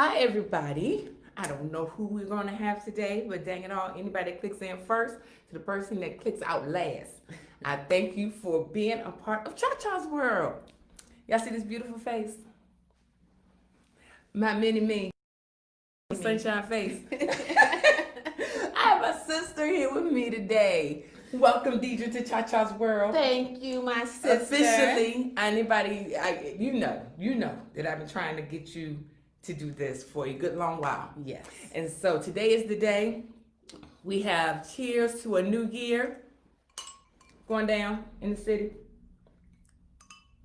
Hi, everybody. I don't know who we're going to have today, but dang it all, anybody that clicks in first to the person that clicks out last. I thank you for being a part of Cha-Cha's world. Y'all see this beautiful face? My mini-me. Sunshine face. I have a sister here with me today. Welcome, Deidra, to Cha-Cha's world. Thank you, my sister. Officially, anybody, you know that I've been trying to get you to do this for a good long while. Yes. And so today is the day. We have cheers to a new year going down in the city.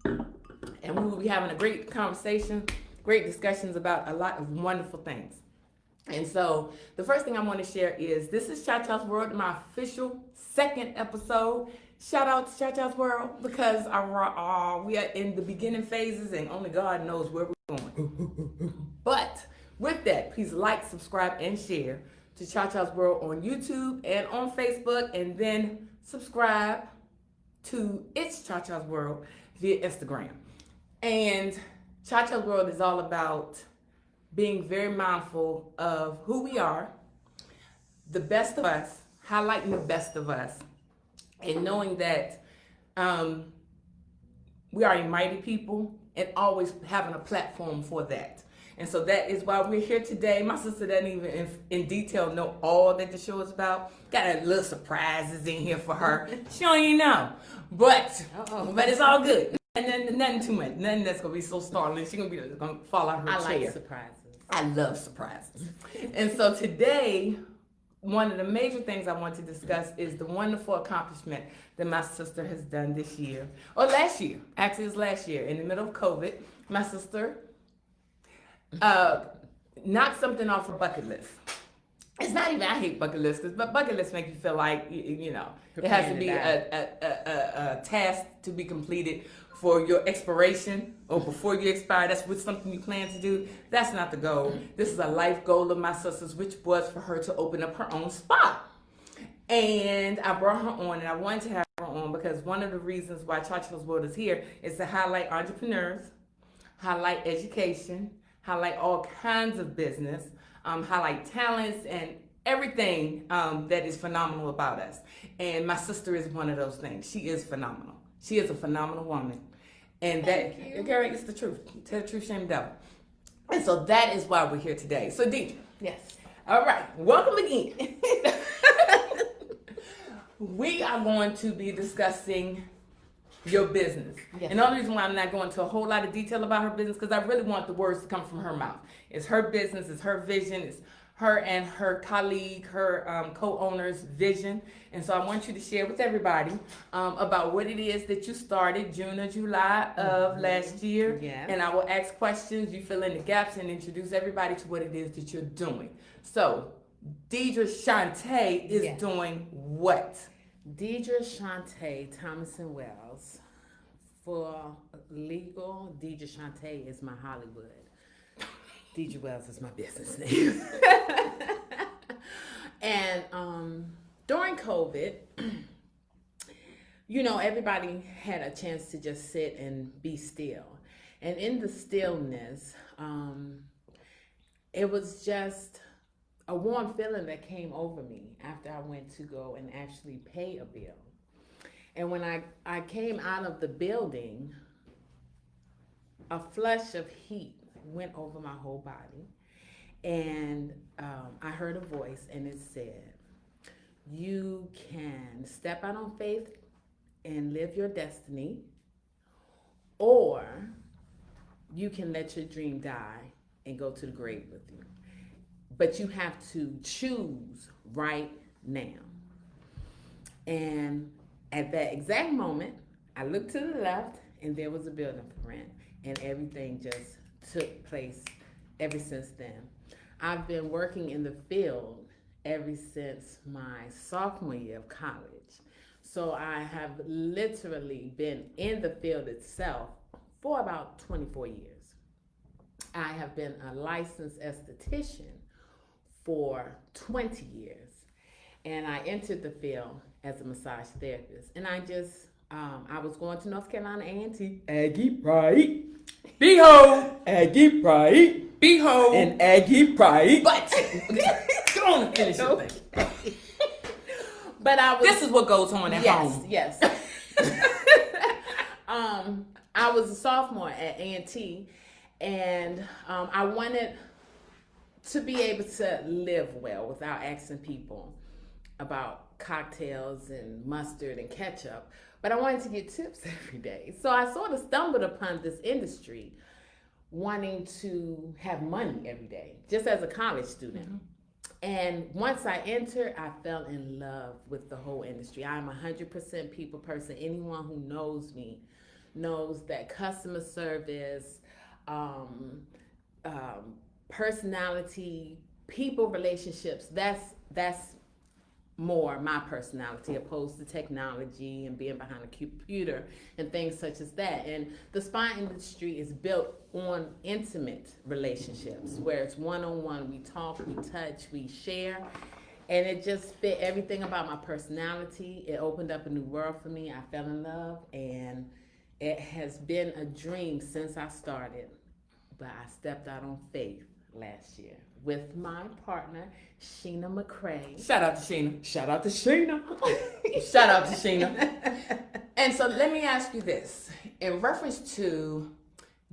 And we will be having a great conversation, great discussions about a lot of wonderful things. And so the first thing I want to share is this is Cha-Cha's World, my official second episode. Shout out to Cha-Cha's World because we are in the beginning phases and only God knows where we're going. But with that, please like, subscribe, and share to Cha-Cha's World on YouTube and on Facebook, and then subscribe to It's Cha-Cha's World via Instagram. And Cha-Cha's World is all about being very mindful of who we are, the best of us, highlighting the best of us, and knowing that we are a mighty people and always having a platform for that. And so that is why we're here today. My sister doesn't even in detail know all that the show is about. Got a little surprises in here for her. She don't even know. But it's all good. And then nothing too much. Nothing that's gonna be so startling. She's gonna fall out of her chair. I like surprises. I love surprises. And so today, one of the major things I want to discuss is the wonderful accomplishment that my sister has done this year, or last year. Actually, it's last year. In the middle of COVID, my sister knocked something off her bucket list. It's not even, I hate bucket lists, but bucket lists make you feel like, it has to be a task to be completed for your expiration or before you expire. That's with something you plan to do. That's not the goal. This is a life goal of my sister's, which was for her to open up her own spa. And I brought her on, and I wanted to have her on because one of the reasons why Cha-Cha's World is here is to highlight entrepreneurs, highlight education, highlight all kinds of business, highlight talents and everything that is phenomenal about us. And my sister is one of those things. She is phenomenal. She is a phenomenal woman. And Gary, it's the truth. Tell the truth, shame the devil. And so that is why we're here today. So Deidra. Yes. All right. Welcome again. We are going to be discussing your business. Yes. And the only reason why I'm not going into a whole lot of detail about her business because I really want the words to come from her mouth. It's her business, it's her vision, it's her and her colleague, her co-owner's vision. And so I want you to share with everybody about what it is that you started June or July of last year. Yes. And I will ask questions, you fill in the gaps, and introduce everybody to what it is that you're doing. So Deidra Chante is doing what? Deidra Chante, Thomas & Wells. For legal, Deidra Chante is my Hollywood. Deidra Wells is my business name. And during COVID, everybody had a chance to just sit and be still. And in the stillness, it was just a warm feeling that came over me after I went to go and actually pay a bill. And when I came out of the building, a flush of heat went over my whole body. And I heard a voice, and it said, you can step out on faith and live your destiny, or you can let your dream die and go to the grave with you. But you have to choose right now. And at that exact moment, I looked to the left, and there was a building for rent, and everything just took place ever since then. I've been working in the field ever since my sophomore year of college. So I have literally been in the field itself for about 24 years. I have been a licensed esthetician for 20 years. And I entered the field as a massage therapist. And I was going to North Carolina A&T. Aggie Pride. Behold, Aggie Pride. Behold. And Aggie Pride. But go on and finish your thing. But this is what goes on at home. Yes. I was a sophomore at A&T, and I wanted to be able to live well without asking people about cocktails and mustard and ketchup, but I wanted to get tips every day. So I sort of stumbled upon this industry wanting to have money every day, just as a college student. Mm-hmm. And once I entered, I fell in love with the whole industry. I'm 100% people person. Anyone who knows me knows that customer service, personality, people relationships, that's more my personality opposed to technology and being behind a computer and things such as that. And the spa industry is built on intimate relationships where it's one-on-one. We talk, we touch, we share, and it just fit everything about my personality. It opened up a new world for me. I fell in love, and it has been a dream since I started, but I stepped out on faith last year with my partner, Sheena McCrae. Shout out to Sheena. Shout out to Sheena. Shout out to Sheena. And so let me ask you this. In reference to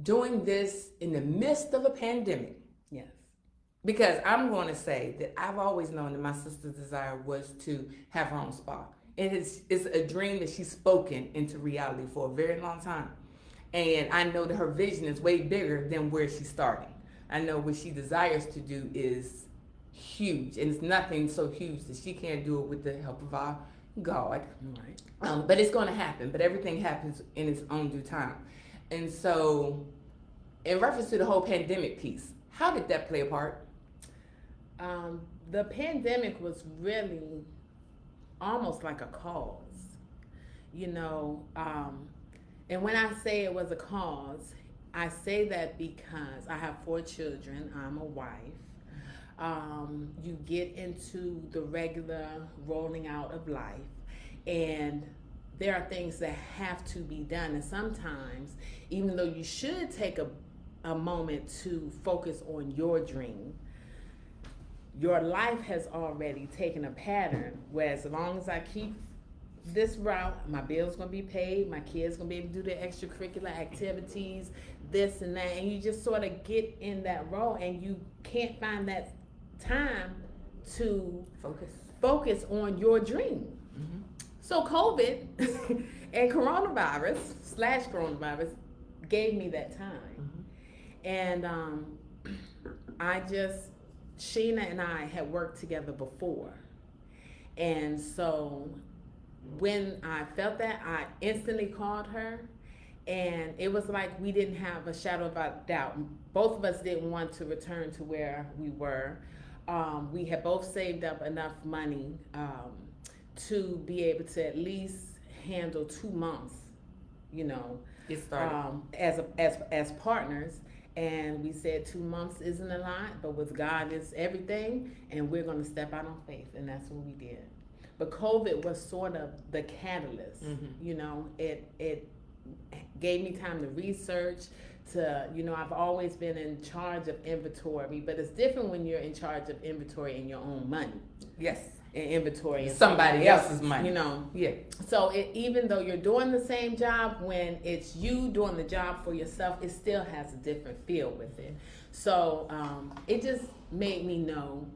doing this in the midst of a pandemic. Yes. Because I'm going to say that I've always known that my sister's desire was to have her own spa. And it's a dream that she's spoken into reality for a very long time. And I know that her vision is way bigger than where she's starting. I know what she desires to do is huge, and it's nothing so huge that she can't do it with the help of our God. Right. But it's going to happen. But everything happens in its own due time. And so, in reference to the whole pandemic piece, how did that play a part? The pandemic was really almost like a cause, you know. And when I say it was a cause, I say that because I have 4 children. I'm a wife. You get into the regular rolling out of life, and there are things that have to be done. And sometimes, even though you should take a moment to focus on your dream, your life has already taken a pattern where as long as I keep this route, my bill's gonna be paid, my kids gonna be able to do their extracurricular activities, this and that, and you just sort of get in that role, and you can't find that time to focus on your dream. Mm-hmm. So COVID and coronavirus gave me that time. Mm-hmm. And Sheena and I had worked together before, and so when I felt that, I instantly called her, and it was like we didn't have a shadow of a doubt. Both of us didn't want to return to where we were. We had both saved up enough money to be able to at least handle 2 months, you know, get started. As partners. And we said 2 months isn't a lot, but with God is everything, and we're going to step out on faith, and that's what we did. But COVID was sort of the catalyst. Mm-hmm. You know, it gave me time to research, I've always been in charge of inventory, but it's different when you're in charge of inventory in your own money. Yes. And inventory in somebody else's money. You know. Yeah. So even though you're doing the same job, when it's you doing the job for yourself, it still has a different feel with it. So it just made me know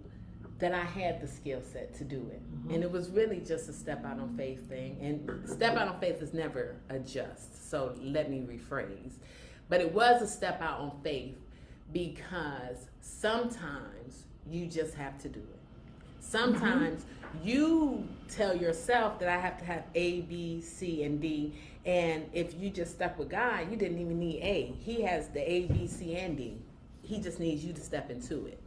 that I had the skill set to do it. Mm-hmm. And it was really just a step out on faith thing. And step out on faith is never a just. So let me rephrase. But it was a step out on faith because sometimes you just have to do it. Sometimes you tell yourself that I have to have A, B, C, and D. And if you just stuck with God, you didn't even need A. He has the A, B, C, and D. He just needs you to step into it.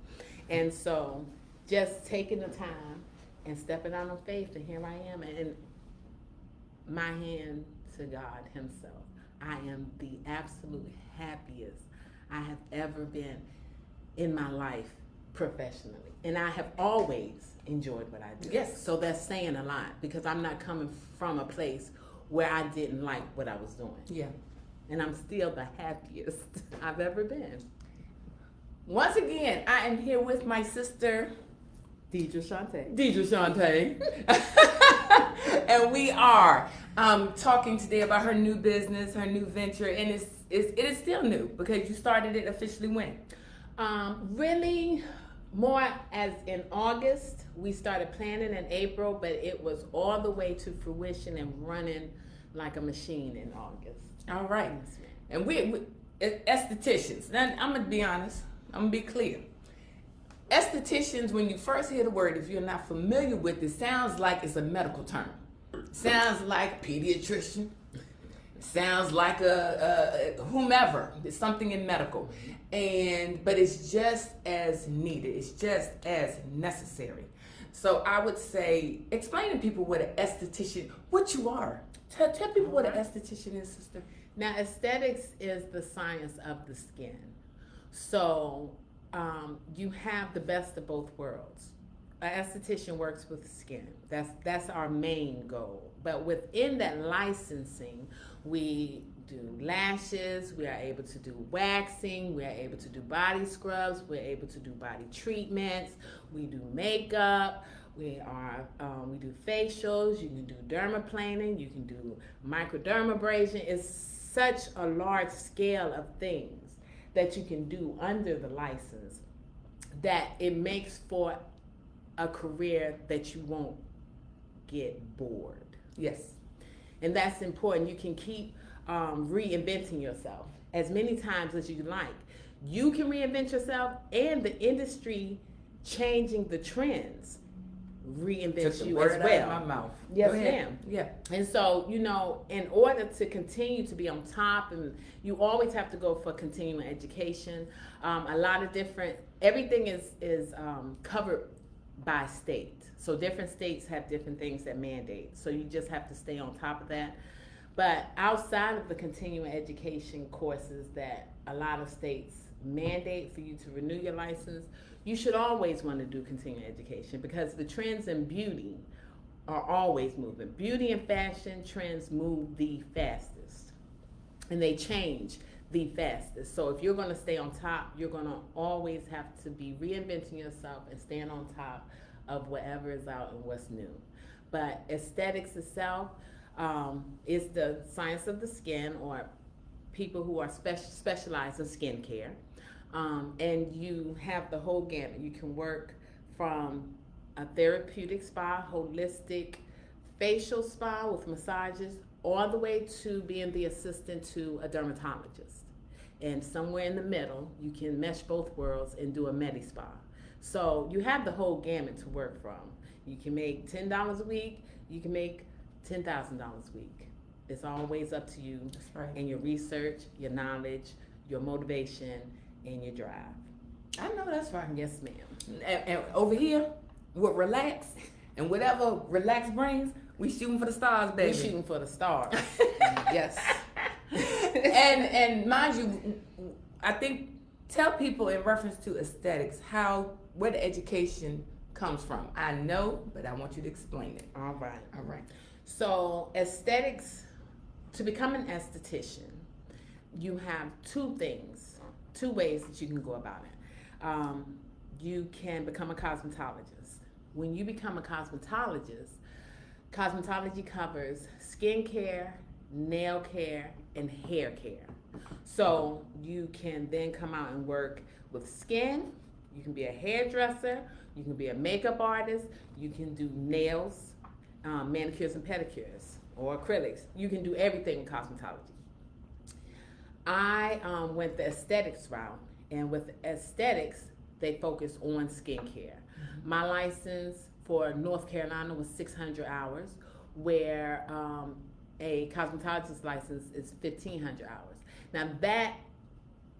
And so just taking the time and stepping out on faith, and here I am. And my hand to God himself. I am the absolute happiest I have ever been in my life professionally. And I have always enjoyed what I do. Yes. So that's saying a lot, because I'm not coming from a place where I didn't like what I was doing. Yeah. And I'm still the happiest I've ever been. Once again, I am here with my sister, Deidra Chante. Deidra Chante. And we are talking today about her new business, her new venture, and it is still new because you started it officially when? Really, more as in August. We started planning in April, but it was all the way to fruition and running like a machine in August. All right. And we estheticians. Now, I'm going to be honest. I'm going to be clear. Estheticians, when you first hear the word, if you're not familiar with it, sounds like it's a medical term. Sounds like a pediatrician. Sounds like a whomever. It's something in medical. But it's just as needed. It's just as necessary. So I would say, explain to people what an esthetician, what you are. Tell people what an esthetician is, sister. Now, aesthetics is the science of the skin. So you have the best of both worlds. An esthetician works with skin. That's our main goal. But within that licensing, we do lashes, we are able to do waxing, we are able to do body scrubs, we're able to do body treatments, we do makeup, we do facials, you can do dermaplaning, you can do microdermabrasion. It's such a large scale of things that you can do under the license that it makes for a career that you won't get bored. Yes. And that's important. You can keep reinventing yourself as many times as you like. You can reinvent yourself, and the industry changing the trends reinvents you as well. Out of my mouth. Yes, ma'am. Yeah. And so, in order to continue to be on top, and you always have to go for continuing education. A lot of everything is covered by state. So different states have different things that mandate. So you just have to stay on top of that. But outside of the continuing education courses that a lot of states mandate for you to renew your license, you should always want to do continuing education because the trends in beauty are always moving. Beauty and fashion trends move the fastest, and they change the fastest. So if you're going to stay on top, you're going to always have to be reinventing yourself and staying on top of whatever is out and what's new. But aesthetics itself is the science of the skin, or people who are specialized in skincare. And you have the whole gamut. You can work from a therapeutic spa, holistic facial spa with massages, all the way to being the assistant to a dermatologist. And somewhere in the middle, you can mesh both worlds and do a medi-spa. So you have the whole gamut to work from. You can make $10 a week. You can make $10,000 a week. It's always up to you. That's right. And your research, your knowledge, your motivation, and your drive. I know that's right. Yes, ma'am. And over here, with relax, and whatever relax brings, we shooting for the stars, baby. We shooting for the stars. Yes. And mind you, I think, tell people in reference to aesthetics where the education comes from. I know, but I want you to explain it. All right. All right. So aesthetics, to become an esthetician, you have two ways that you can go about it. You can become a cosmetologist. When you become a cosmetologist, cosmetology covers skincare, nail care, and hair care. So you can then come out and work with skin. You can be a hairdresser. You can be a makeup artist. You can do nails, manicures and pedicures, or acrylics. You can do everything in cosmetology. I went the aesthetics route, and with aesthetics, they focus on skincare. My license for North Carolina was 600 hours, where a cosmetologist license is 1,500 hours. Now that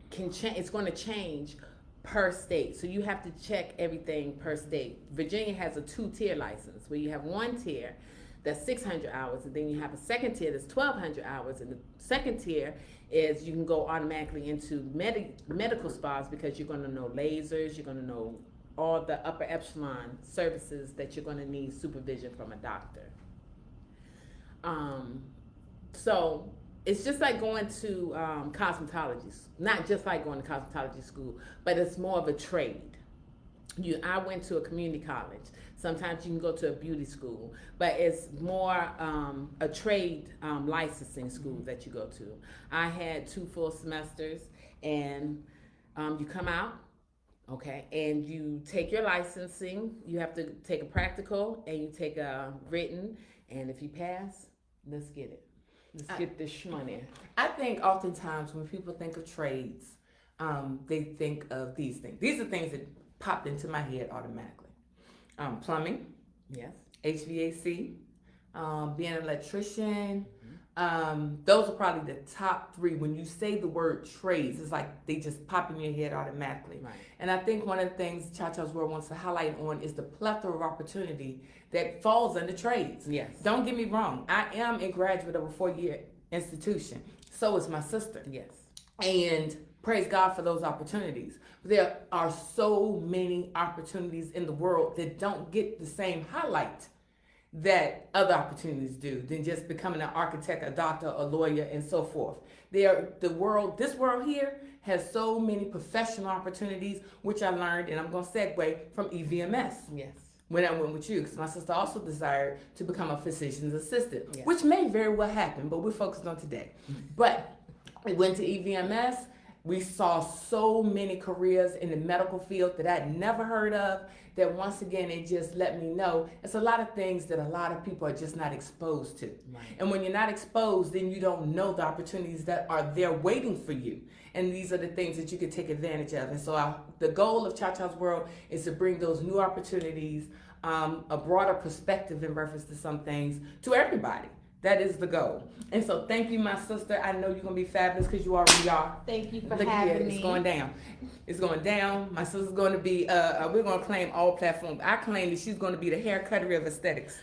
can change. It's going to change per state, so you have to check everything per state. Virginia has a 2-tier license, where you have one tier that's 600 hours, and then you have a second tier that's 1,200 hours, and the second tier is you can go automatically into medical spas because you're going to know lasers, you're going to know all the upper echelon services that you're going to need supervision from a doctor. So it's just like going to cosmetology. Not just like going to cosmetology school, but it's more of a trade. I went to a community college. Sometimes you can go to a beauty school, but it's more a trade licensing school that you go to. I had 2 full semesters, and you come out, okay, and you take your licensing. You have to take a practical, and you take a written, and if you pass, let's get it. Let's get this money. I think oftentimes when people think of trades, they think of these things. These are things that popped into my head automatically. Plumbing, Yes. HVAC, being an electrician. Those are probably the top 3. When you say the word trades, it's like they just pop in your head automatically. Right. And I think one of the things Cha-Cha's World wants to highlight on is the plethora of opportunity that falls under trades. Yes. Don't get me wrong. I am a graduate of a 4-year institution. So is my sister. Yes. And praise God for those opportunities. There are so many opportunities in the world that don't get the same highlight that other opportunities do than just becoming an architect, a doctor, a lawyer, and so forth. This world here has so many professional opportunities, which I learned, and I'm going to segue from EVMS. Yes. When I went with you, because my sister also desired to become a physician's assistant, Yes. which may very well happen, but we're focused on today. But we went to EVMS. We saw so many careers in the medical field that I'd never heard of, that once again, it just let me know it's a lot of things that a lot of people are just not exposed to. Right. And when you're not exposed, then you don't know the opportunities that are there waiting for you. And these are the things that you can take advantage of. And so the goal of Cha-Cha's World is to bring those new opportunities, a broader perspective in reference to some things, to everybody. That is the goal. And so thank you, my sister. I know you're going to be fabulous because you already are. Thank you for Look having here, me. it's going down. It's going down. My sister's going to be, we're going to claim all platforms. I claim that she's going to be the hair cuttery of aesthetics.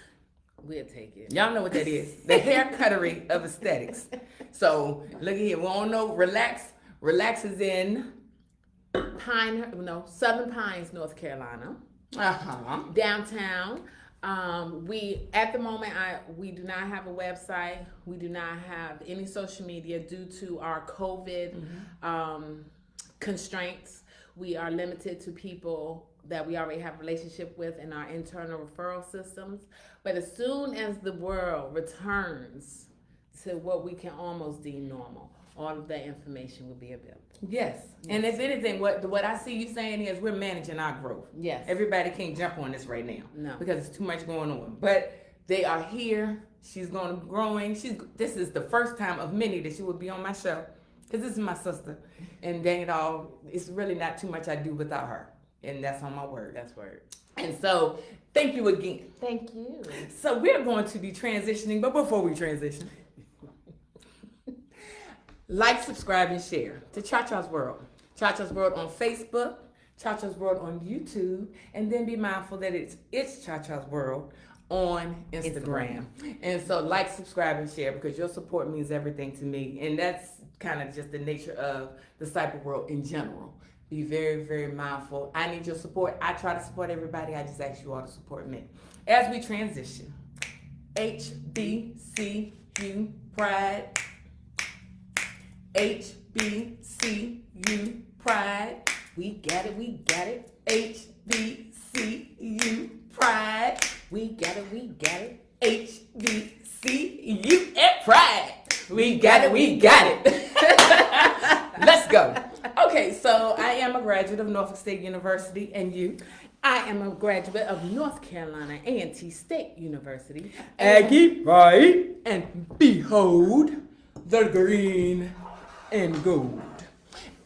We'll take it. Y'all know what that is. The hair cuttery of aesthetics. So look here. We all know Relax. Relax is in Southern Pines, North Carolina. Downtown. We at the moment we do not have a website. We do not have any social media due to our COVID constraints. We are limited to people that we already have a relationship with in our internal referral systems. But as soon as the world returns to what we can almost deem normal, all of that information will be available. Yes. And if anything, what I see you saying is we're managing our growth. Yes. Everybody can't jump on this right now. No. Because it's too much going on. But they are here. She's going to growing. This is the first time of many that she will be on my show. Because this is my sister. And dang it all, it's really not too much I do without her. And that's on my word. That's word. And so, thank you again. Thank you. So we're going to be transitioning, but before we transition, like, subscribe, and share to Cha-Cha's World. Cha-Cha's World on Facebook, Cha-Cha's World on YouTube, and then be mindful that it's Cha-Cha's World on Instagram. And so like, subscribe, and share because your support means everything to me. And that's kind of just the nature of the cyber world in general. Be very, very mindful. I need your support. I try to support everybody. I just ask you all to support me. As we transition, HBCU Pride. HBCU Pride. We got it, we got it. HBCU Pride. We got it, we got it. HBCU Pride. We got it, we got it. Let's go. Okay, so I am a graduate of Norfolk State University, and you? I am a graduate of North Carolina A&T State University. Aggie, right? And behold, the green and gold.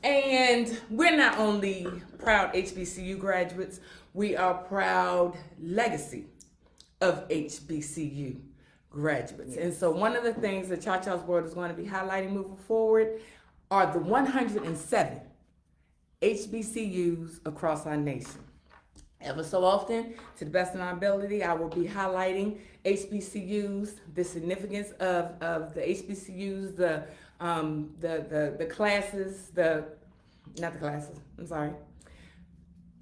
And we're not only proud HBCU graduates, we are proud legacy of HBCU graduates. Yes. And so one of the things that Cha-Cha's World is going to be highlighting moving forward are the 107 HBCUs across our nation. Ever so often, to the best of my ability, I will be highlighting HBCUs, the significance of the HBCUs, the classes, not the classes, I'm sorry.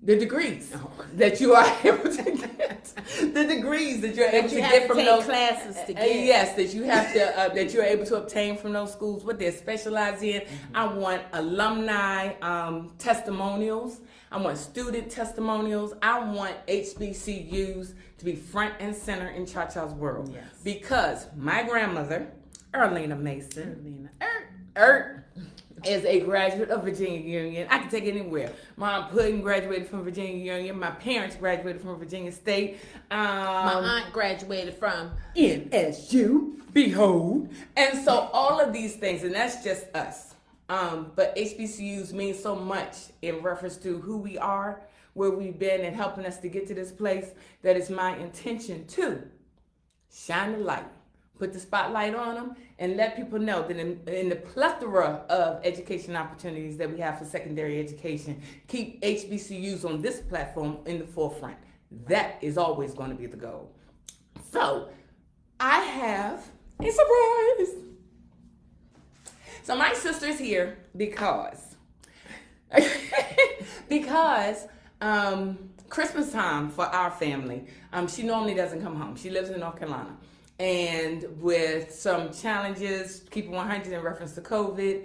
The degrees that you are able to get, the degrees that you're able to get from those classes to get. Yes, that you have to that you're able to obtain from those schools, what they're specialized in. I want alumni testimonials. I want student testimonials. I want HBCUs to be front and center in Cha-Cha's world. Yes. Because my grandmother, Erlena Mason, is a graduate of Virginia Union. I can take it anywhere. Mom Pudding graduated from Virginia Union. My parents graduated from Virginia State. My aunt graduated from NSU. Behold. And so all of these things, and that's just us. But HBCUs mean so much in reference to who we are, where we've been, and helping us to get to this place, that it's my intention to shine the light, put the spotlight on them, and let people know that in the plethora of education opportunities that we have for secondary education, keep HBCUs on this platform in the forefront. That is always going to be the goal. So, I have a surprise. So my sister's here because Christmas time for our family, she normally doesn't come home. She lives in North Carolina. And with some challenges, keeping 100 in reference to COVID,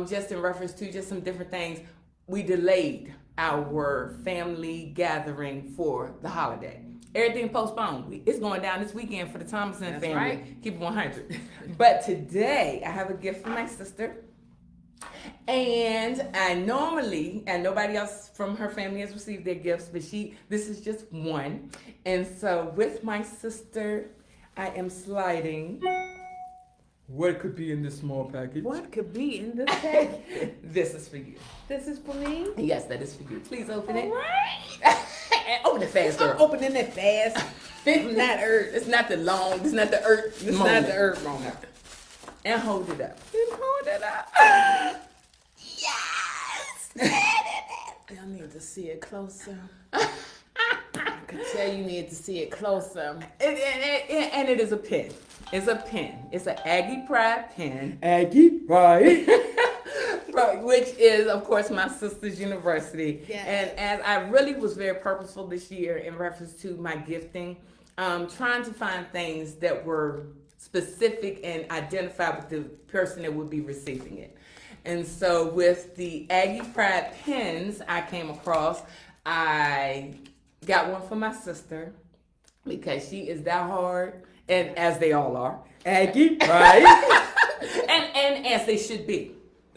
just in reference to just some different things, we delayed our family gathering for the holiday. Everything postponed. It's going down this weekend for the Thomason family. Right. Keep it 100. But today, I have a gift for my sister. And nobody else from her family has received their gifts, but this is just one. And so with my sister, I am sliding. What could be in this small package? What could be in this package? This is for you. This is for me? Yes, that is for you. Please open it. Right. Open it fast, girl. I'm opening it fast. It's not earth. It's not the long. It's not the earth. It's not the earth moment. And hold it up. And hold it up. Yes. Y'all need to see it closer. I could tell you need to see it closer. And it is a pen. It's a pen. It's an Aggie Pride pen. Aggie Pride. Which is, of course, my sister's university. Yes. And as I really was very purposeful this year in reference to my gifting, trying to find things that were specific and identified with the person that would be receiving it. And so with the Aggie Pride pens I came across, I got one for my sister because she is that hard, and as they all are, Aggie, right? and as they should be.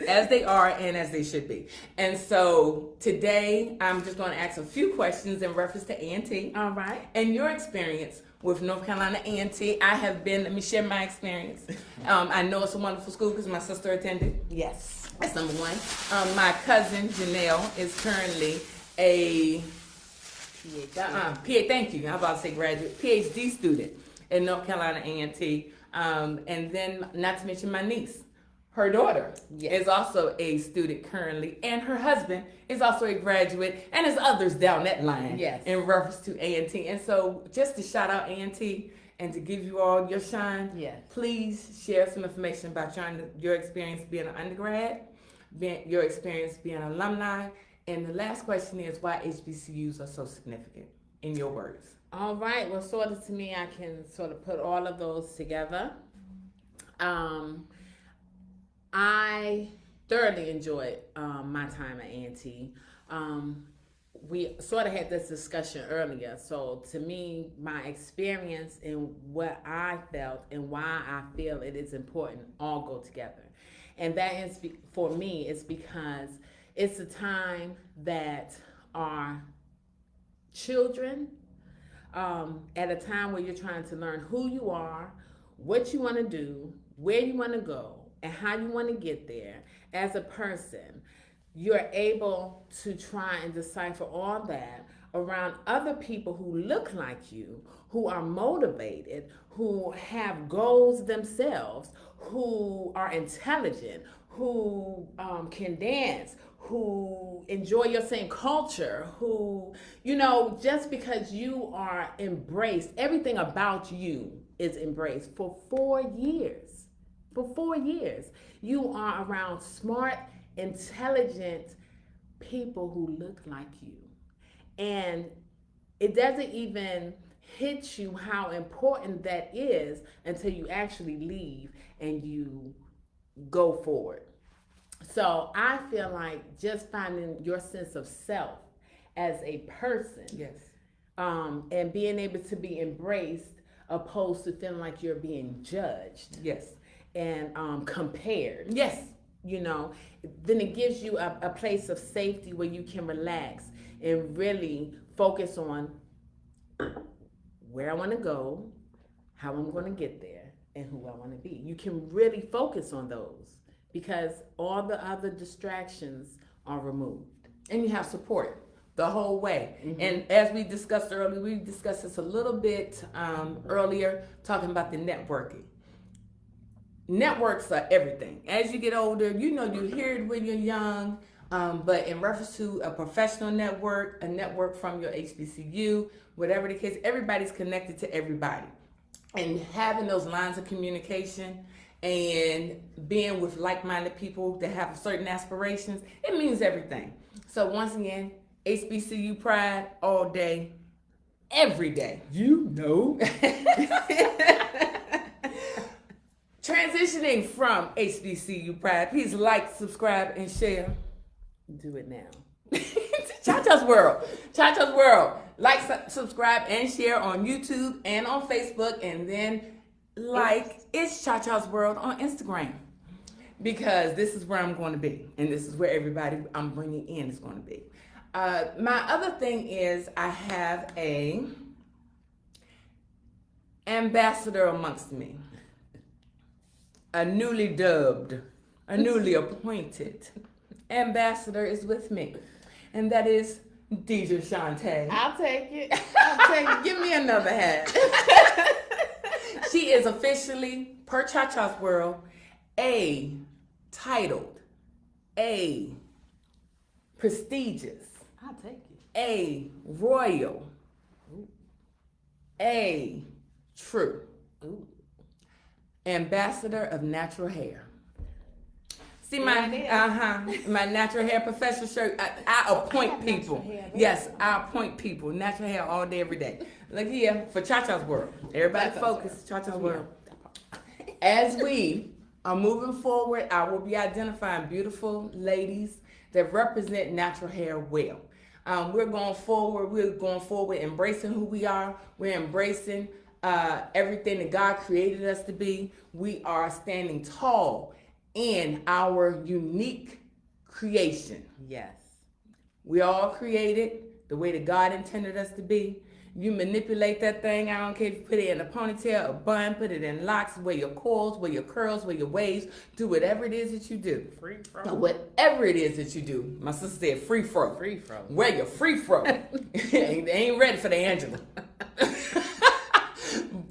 As they are and as they should be. And so today I'm just going to ask a few questions in reference to A&T. All right. And your experience with North Carolina A&T. Let me share my experience. I know it's a wonderful school because my sister attended. Yes. That's number one. My cousin Janelle is currently a thank you. I'm about to say graduate, PhD student in North Carolina A&T. And then not to mention my niece. Her daughter is also a student currently, and her husband is also a graduate, and there's others down that line in reference to A&T. And so just to shout out A&T and to give you all your shine, please share some information about your experience being an undergrad, your experience being an alumni, and the last question is why HBCUs are so significant in your words. All right. Well, sort of to me, I can sort of put all of those together. I thoroughly enjoyed my time at A&T. We sort of had this discussion earlier. So to me, my experience and what I felt and why I feel it is important all go together. And that is, for me, it's because it's a time that our children, at a time where you're trying to learn who you are, what you want to do, where you want to go, and how you want to get there as a person, you're able to try and decipher all that around other people who look like you, who are motivated, who have goals themselves, who are intelligent, who can dance, who enjoy your same culture, who, just because you are embraced, everything about you is embraced for 4 years. For 4 years, you are around smart, intelligent people who look like you. And it doesn't even hit you how important that is until you actually leave and you go forward. So I feel like just finding your sense of self as a person, Yes. And being able to be embraced opposed to feeling like you're being judged. Yes. And compared. Yes. You know, then it gives you a place of safety where you can relax and really focus on where I want to go, how I'm going to get there, and who I want to be. You can really focus on those because all the other distractions are removed. And you have support the whole way. Mm-hmm. And as we discussed earlier, we discussed this a little bit earlier, talking about the networking. Networks are everything. As you get older, you know, you hear it when you're young, but in reference to a professional network, a network from your HBCU, whatever the case, everybody's connected to everybody. And having those lines of communication and being with like-minded people that have certain aspirations, it means everything. So once again, HBCU pride all day, every day. You know. Transitioning from HBCU pride, please like, subscribe, and share. Do it now. Cha-Cha's World. Cha-Cha's World. Like, subscribe, and share on YouTube and on Facebook. And then it's Cha-Cha's World on Instagram. Because this is where I'm going to be. And this is where everybody I'm bringing in is going to be. My other thing is I have a ambassador amongst me. A newly dubbed, a newly appointed ambassador is with me. And that is Deidra Chante. I'll take it. Give me another hat. She is officially, per Cha-Cha's World, a titled, a prestigious, I'll take it, a royal, a true ambassador of natural hair. See my natural hair professor shirt. I appoint people. Yes, I appoint people. Natural hair all day, every day. Look here for Cha-Cha's World. Everybody focus. Cha-Cha's World. As we are moving forward, I will be identifying beautiful ladies that represent natural hair well. We're going forward, embracing who we are. We're embracing everything that God created us to be. We are standing tall in our unique creation. Yes. We all created the way that God intended us to be. You manipulate that thing. I don't care if you put it in a ponytail, a bun, put it in locks, wear your coils, wear your curls, wear your waves. Do whatever it is that you do. Free fro. Whatever it is that you do. My sister said free fro. Free fro. Wear your free fro. They ain't ready for the Angela.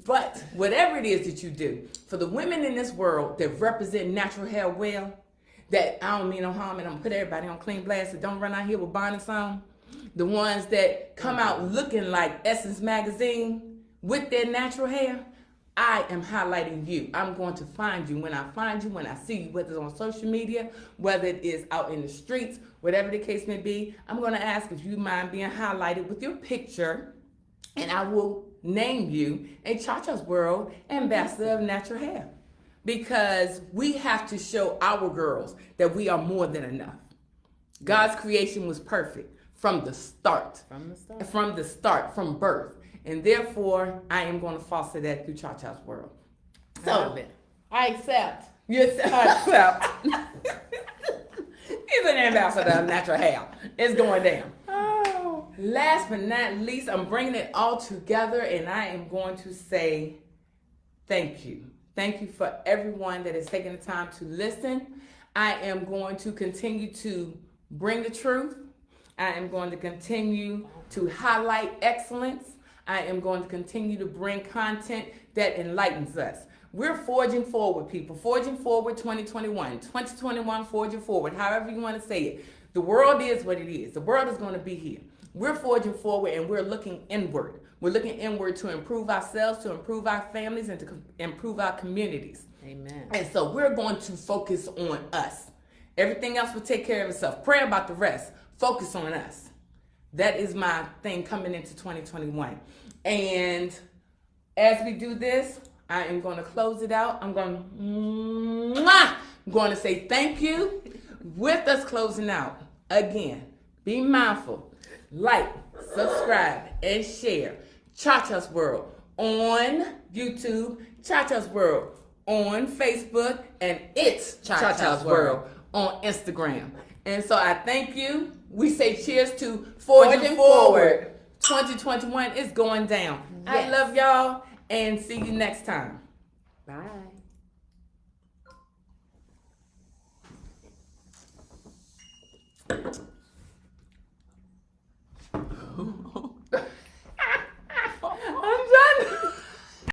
But whatever it is that you do, for the women in this world that represent natural hair well, that I don't mean no harm, and I'm gonna put everybody on clean blast that don't run out here with bonnets on, the ones that come out looking like Essence Magazine with their natural hair, I am highlighting you. I'm going to find you. When I find you, when I see you, whether it's on social media, whether it is out in the streets, whatever the case may be, I'm going to ask if you mind being highlighted with your picture, and I will name you a Cha-Cha's World Ambassador of Natural Hair. Because we have to show our girls that we are more than enough. God's creation was perfect from the start. From birth. And therefore, I am going to foster that through Cha-Cha's World. So, I accept. Yes, I accept. He's an ambassador of natural hair. It's going down. Last but not least, I'm bringing it all together, and I am going to say thank you. Thank you for everyone that has taken the time to listen. I am going to continue to bring the truth. I am going to continue to highlight excellence. I am going to continue to bring content that enlightens us. We're forging forward, people. Forging forward 2021. 2021, forging forward. However you want to say it. The world is what it is. The world is going to be here. We're forging forward, and we're looking inward. We're looking inward to improve ourselves, to improve our families, and to improve our communities. Amen. And so we're going to focus on us. Everything else will take care of itself. Pray about the rest. Focus on us. That is my thing coming into 2021. And as we do this, I am going to close it out. I'm going to say thank you. With us closing out, again, be mindful, like, subscribe, and share Cha-Cha's World on YouTube, Cha-Cha's World on Facebook, and it's Cha-Cha's World on Instagram. And so I thank you. We say cheers to Forging Forward. 2021 is going down. Yes. I love y'all and see you next time. Bye.